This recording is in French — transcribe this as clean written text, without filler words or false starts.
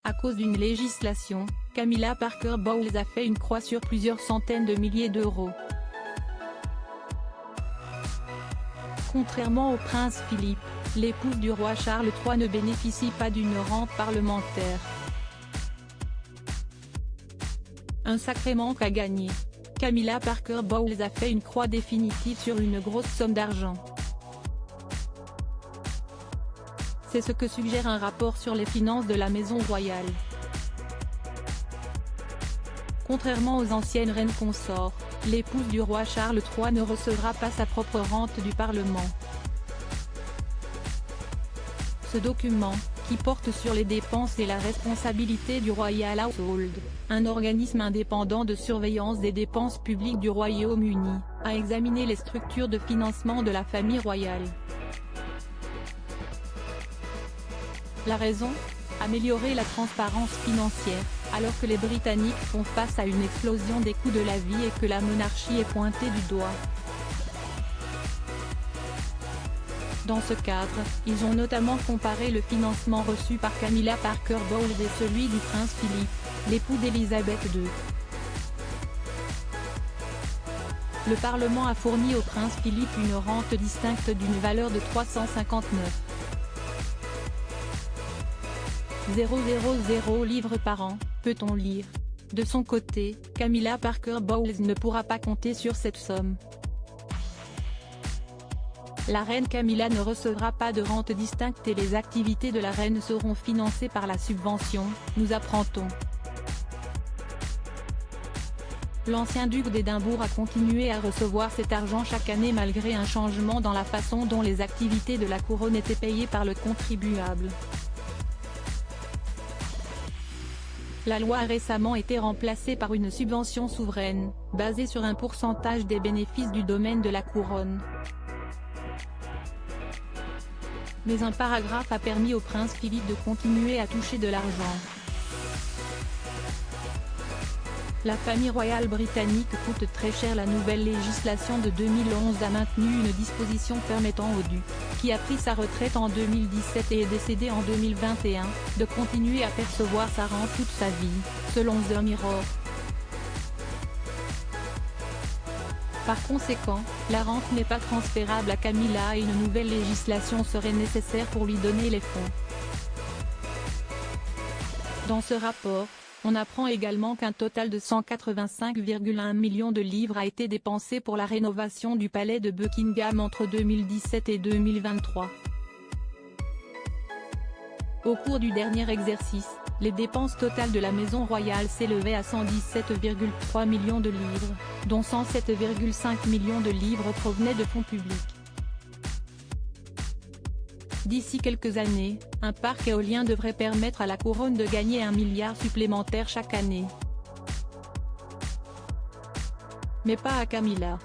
À cause d'une législation, Camilla Parker Bowles a fait une croix sur plusieurs centaines de milliers d'euros. Contrairement au prince Philippe, l'épouse du roi Charles III ne bénéficie pas d'une rente parlementaire. Un sacré manque à gagner. Camilla Parker Bowles a fait une croix définitive sur une grosse somme d'argent. C'est ce que suggère un rapport sur les finances de la maison royale. Contrairement aux anciennes reines consorts, l'épouse du roi Charles III ne recevra pas sa propre rente du Parlement. Ce document, qui porte sur les dépenses et la responsabilité du Royal Household, un organisme indépendant de surveillance des dépenses publiques du Royaume-Uni, a examiné les structures de financement de la famille royale. La raison ? Améliorer la transparence financière, alors que les Britanniques font face à une explosion des coûts de la vie et que la monarchie est pointée du doigt. Dans ce cadre, ils ont notamment comparé le financement reçu par Camilla Parker Bowles et celui du prince Philippe, l'époux d'Élisabeth II. Le Parlement a fourni au prince Philippe une rente distincte d'une valeur de 359,000 livres par an, peut-on lire. De son côté, Camilla Parker Bowles ne pourra pas compter sur cette somme. La reine Camilla ne recevra pas de rente distincte et les activités de la reine seront financées par la subvention, nous apprend-on. L'ancien duc d'Édimbourg a continué à recevoir cet argent chaque année malgré un changement dans la façon dont les activités de la couronne étaient payées par le contribuable. La loi a récemment été remplacée par une subvention souveraine, basée sur un pourcentage des bénéfices du domaine de la couronne. Mais un paragraphe a permis au prince Philippe de continuer à toucher de l'argent. La famille royale britannique coûte très cher. La nouvelle législation de 2011 a maintenu une disposition permettant au duc, qui a pris sa retraite en 2017 et est décédé en 2021, de continuer à percevoir sa rente toute sa vie, selon The Mirror. Par conséquent, la rente n'est pas transférable à Camilla et une nouvelle législation serait nécessaire pour lui donner les fonds. Dans ce rapport, on apprend également qu'un total de 185,1 millions de livres a été dépensé pour la rénovation du palais de Buckingham entre 2017 et 2023. Au cours du dernier exercice, les dépenses totales de la maison royale s'élevaient à 117,3 millions de livres, dont 107,5 millions de livres provenaient de fonds publics. D'ici quelques années, un parc éolien devrait permettre à la couronne de gagner 1 milliard supplémentaire chaque année. Mais pas à Camilla.